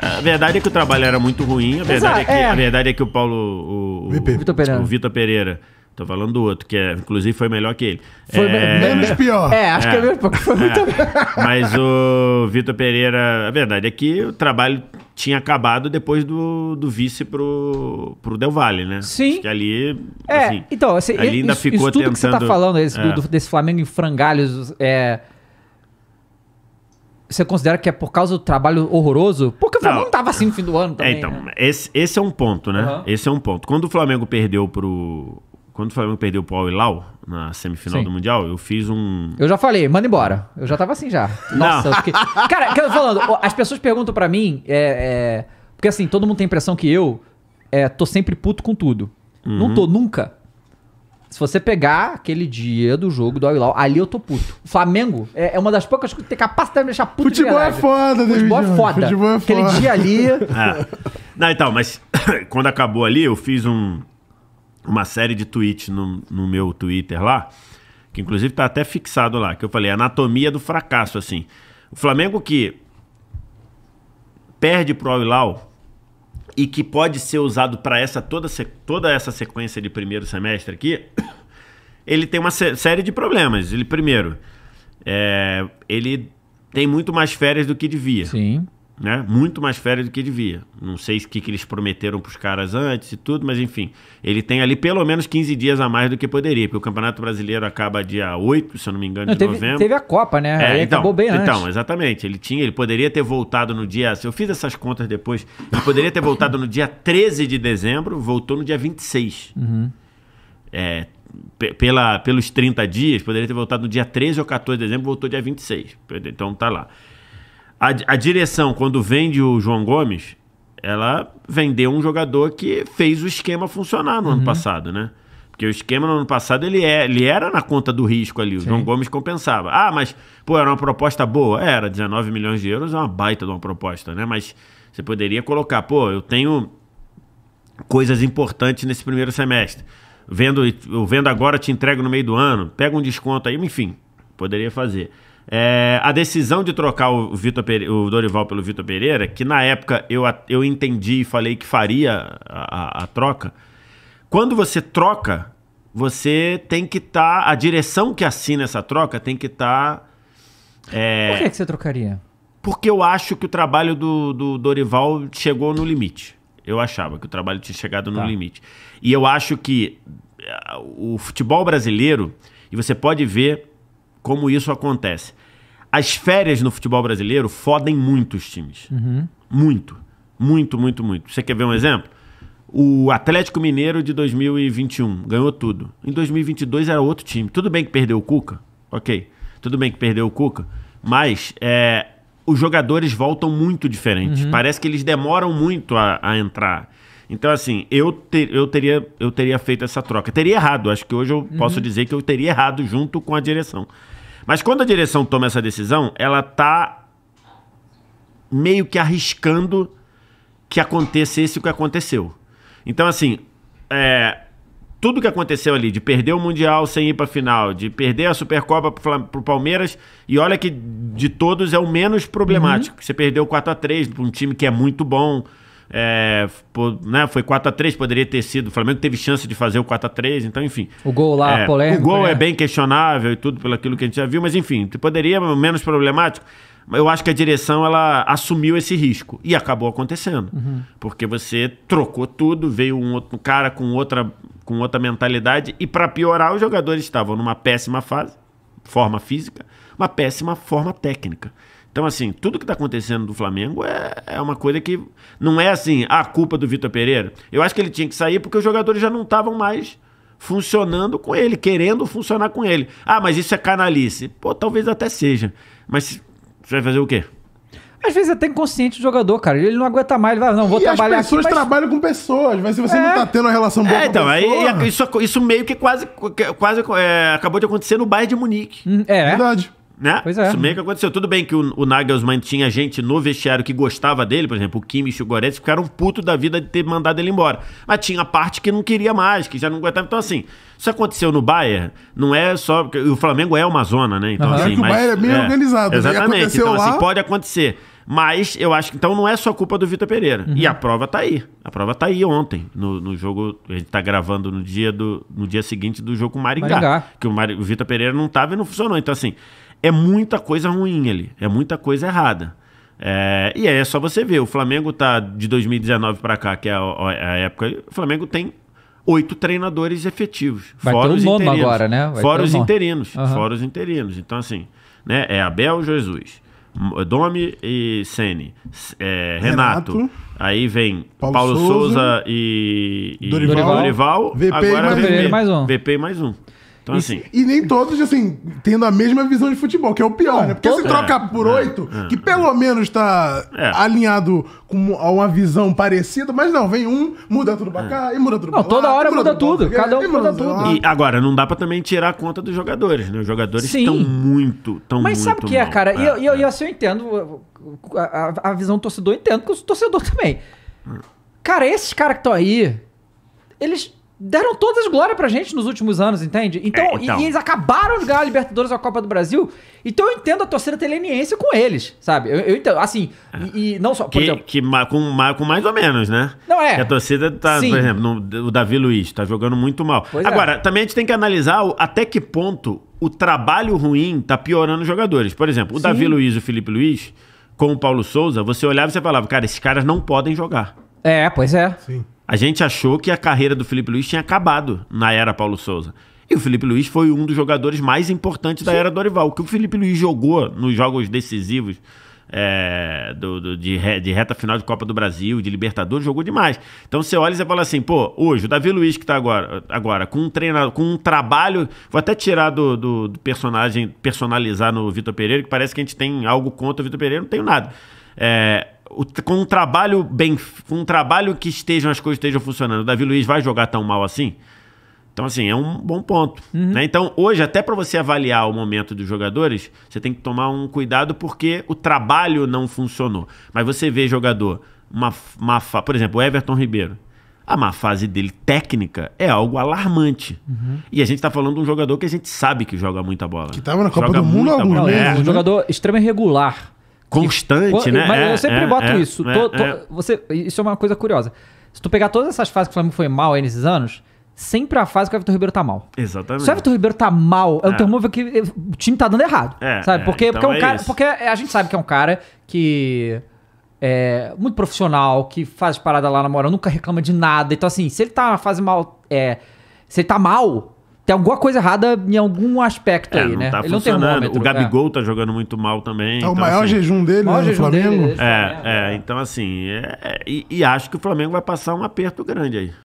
A verdade é que o trabalho era muito ruim. A verdade é que o Paulo... O Vitor Pereira. Tô falando do outro, que inclusive foi melhor que ele. Foi menos pior. Acho que é menos pior. Foi muito Mas o Vitor Pereira... A verdade é que o trabalho tinha acabado depois do vice pro Del Valle, né? Sim. Acho que ali... então, assim, ali ainda ficou isso tudo tentando... que você tá falando, desse Flamengo em frangalhos, você considera que é por causa do trabalho horroroso? Porque o Flamengo não tava assim no fim do ano também. Então, né? esse é um ponto, né? Uhum. Esse é um ponto. Quando o Flamengo perdeu pro Al Hilal na semifinal do Mundial, eu fiz um... Eu já falei, manda embora. Eu já tava assim já. Nossa, eu fiquei... Cara, falando, as pessoas perguntam pra mim, porque assim, todo mundo tem a impressão que eu tô sempre puto com tudo. Uhum. Não tô, nunca. Se você pegar aquele dia do jogo do Al Hilal, ali eu tô puto. O Flamengo é uma das poucas que tem capacidade de me deixar puto de verdade. Futebol é foda, Futebol é foda. Futebol é foda. Aquele dia ali... Não, então, mas quando acabou ali, eu fiz uma série de tweets no meu Twitter lá, que inclusive tá até fixado lá, que eu falei, anatomia do fracasso, assim. O Flamengo que perde pro Al Hilal e que pode ser usado para toda essa sequência de primeiro semestre aqui, ele tem uma série de problemas. Ele, primeiro, ele tem muito mais férias do que devia. Sim. Né? Muito mais férias do que devia. Não sei o que eles prometeram pros caras antes e tudo, mas enfim. Ele tem ali pelo menos 15 dias a mais do que poderia, porque o Campeonato Brasileiro acaba dia 8, se eu não me engano, de novembro. Teve a Copa, né? Aí acabou bem antes. Então, exatamente. Ele poderia ter voltado no dia... Eu fiz essas contas depois. Ele poderia ter voltado no dia 13 de dezembro, voltou no dia 26. Uhum. Pelos 30 dias, poderia ter voltado no dia 13 ou 14 de dezembro, voltou dia 26. Então tá lá. A direção, quando vende o João Gomes, ela vendeu um jogador que fez o esquema funcionar no ano passado, né? Porque o esquema no ano passado, ele era na conta do risco ali. O João Gomes compensava. Mas, era uma proposta boa? Era, 19 milhões de euros é uma baita de uma proposta, né? Mas você poderia colocar, eu tenho coisas importantes nesse primeiro semestre. Eu vendo agora, te entrego no meio do ano, pega um desconto aí, enfim, poderia fazer. A decisão de trocar o Dorival pelo Vitor Pereira, que na época eu entendi e falei que faria a troca. Quando você troca, você tem que estar... a direção que assina essa troca tem que estar... Por que você trocaria? Porque eu acho que o trabalho do Dorival chegou no limite. Eu achava que o trabalho tinha chegado no limite. E eu acho que o futebol brasileiro, e você pode ver como isso acontece. As férias no futebol brasileiro fodem muito os times. Uhum. Muito. Muito, muito, muito. Você quer ver um exemplo? O Atlético Mineiro de 2021 ganhou tudo. Em 2022 era outro time. Tudo bem que perdeu o Cuca. Ok. Tudo bem que perdeu o Cuca. Mas os jogadores voltam muito diferentes. Uhum. Parece que eles demoram muito a entrar. Então, assim, eu teria feito essa troca. Teria errado. Acho que hoje eu posso dizer que eu teria errado junto com a direção. Mas quando a direção toma essa decisão, ela tá meio que arriscando que acontecesse o que aconteceu. Então, assim, tudo que aconteceu ali, de perder o Mundial sem ir pra final, de perder a Supercopa pro Palmeiras, e olha que de todos é o menos problemático. Você perdeu 4-3 pra um time que é muito bom. Foi 4-3, poderia ter sido. O Flamengo teve chance de fazer o 4-3, então enfim. O gol lá, polêmico. O gol é bem questionável e tudo pelo aquilo que a gente já viu, mas enfim, poderia menos problemático. Eu acho que a direção ela assumiu esse risco e acabou acontecendo. Porque você trocou tudo, veio um outro cara com outra mentalidade e para piorar, os jogadores estavam numa péssima forma física, uma péssima forma técnica. Então, assim, tudo que está acontecendo do Flamengo é uma coisa que não é assim, a culpa do Vitor Pereira. Eu acho que ele tinha que sair porque os jogadores já não estavam mais funcionando com ele, querendo funcionar com ele. Mas isso é canalice. Talvez até seja. Mas você vai fazer o quê? Às vezes é até inconsciente do jogador, cara. Ele não aguenta mais, ele vai, não, vou trabalhar aqui. As pessoas trabalham com pessoas, mas se você não tá tendo uma relação boa com a pessoa... Aí isso meio que quase acabou de acontecer no Bayern de Munique. Verdade. Né? Pois é. Isso meio que aconteceu. Tudo bem que o Nagelsmann tinha gente no vestiário que gostava dele, por exemplo, o Kimmich e o Goretzka ficaram putos da vida de ter mandado ele embora. Mas tinha parte que não queria mais, que já não aguentava. Então, assim, isso aconteceu no Bayern, não é só... O Flamengo é uma zona, né? Então, assim, o Bayern é bem organizado. Exatamente. Então, lá... assim, pode acontecer. Mas eu acho que então não é só culpa do Vitor Pereira. E a prova tá aí. A prova tá aí ontem. No jogo, a gente tá gravando no dia seguinte do jogo com o Maringá. Que o Vitor Pereira não tava e não funcionou. Então, assim, é muita coisa ruim ali. É muita coisa errada. E aí é só você ver. O Flamengo tá de 2019 pra cá, que é a época. O Flamengo tem 8 treinadores efetivos. Vai fora ter os um nome interinos. agora, né? Fora os interinos. Fora os interinos. Então, assim, né? É Abel Jesus, Domi e Ceni, Renato. Aí vem Paulo Souza e Dorival. VP agora e mais um. VP e mais um. Então, assim, E nem todos, assim, tendo a mesma visão de futebol, que é o pior, né? Porque se trocar por 8, que pelo menos tá alinhado com uma visão parecida, mas não, vem um, muda tudo pra cá e muda tudo pra lá. Toda hora muda tudo, cada um muda tudo. E agora, não dá pra também tirar a conta dos jogadores, né? Os jogadores estão muito, Mas sabe o que é, cara? E eu entendo, a visão do torcedor, eu entendo, porque eu sou torcedor também. Cara, esses caras que estão aí, eles deram todas as glórias pra gente nos últimos anos, entende? Então. E eles acabaram de ganhar a Libertadores e a Copa do Brasil. Então eu entendo a torcida ter leniência com eles, sabe? Eu entendo, assim, e não só, por exemplo... Com mais ou menos, né? Não é. Que a torcida tá, Sim. por exemplo, o Davi Luiz tá jogando muito mal. Agora, também a gente tem que analisar até que ponto o trabalho ruim tá piorando os jogadores. Por exemplo, o Davi Luiz e o Felipe Luiz, com o Paulo Souza, você olhava e você falava, cara, esses caras não podem jogar. Pois é. Sim. A gente achou que a carreira do Felipe Luiz tinha acabado na era Paulo Souza. E o Felipe Luiz foi um dos jogadores mais importantes da era Dorival. O que o Felipe Luiz jogou nos jogos decisivos de reta final de Copa do Brasil, de Libertadores, jogou demais. Então você olha e você fala assim, pô, hoje o Davi Luiz que tá agora com um treinador, com um trabalho, vou até tirar do personagem, personalizar no Vitor Pereira, que parece que a gente tem algo contra o Vitor Pereira, não tenho nada. Com um trabalho que as coisas estejam funcionando, o Davi Luiz vai jogar tão mal assim? Então, assim, é um bom ponto. Né? Então, hoje, até para você avaliar o momento dos jogadores, você tem que tomar um cuidado porque o trabalho não funcionou. Mas você vê jogador, por exemplo, o Everton Ribeiro. A má fase dele técnica é algo alarmante. E a gente tá falando de um jogador que a gente sabe que joga muita bola. Que tava na Copa do Mundo alguns meses. Um jogador extremamente regular. Constante, né? Mas eu sempre boto isso. Isso é uma coisa curiosa. Se tu pegar todas essas fases que o Flamengo foi mal aí nesses anos, sempre a fase que o Everton Ribeiro tá mal. Exatamente. Se o Everton Ribeiro tá mal, é um termômetro que o time tá dando errado. Sabe? Porque é um cara. Porque a gente sabe que é um cara que é muito profissional, que faz parada lá na moral, nunca reclama de nada. Então, assim, se ele tá na fase mal. Se ele tá mal, tem alguma coisa errada em algum aspecto aí, né? Tá ele não tem termômetro. O Gabigol tá jogando muito mal também. É o maior jejum dele, né, no Flamengo. Então, assim, e acho que o Flamengo vai passar um aperto grande aí.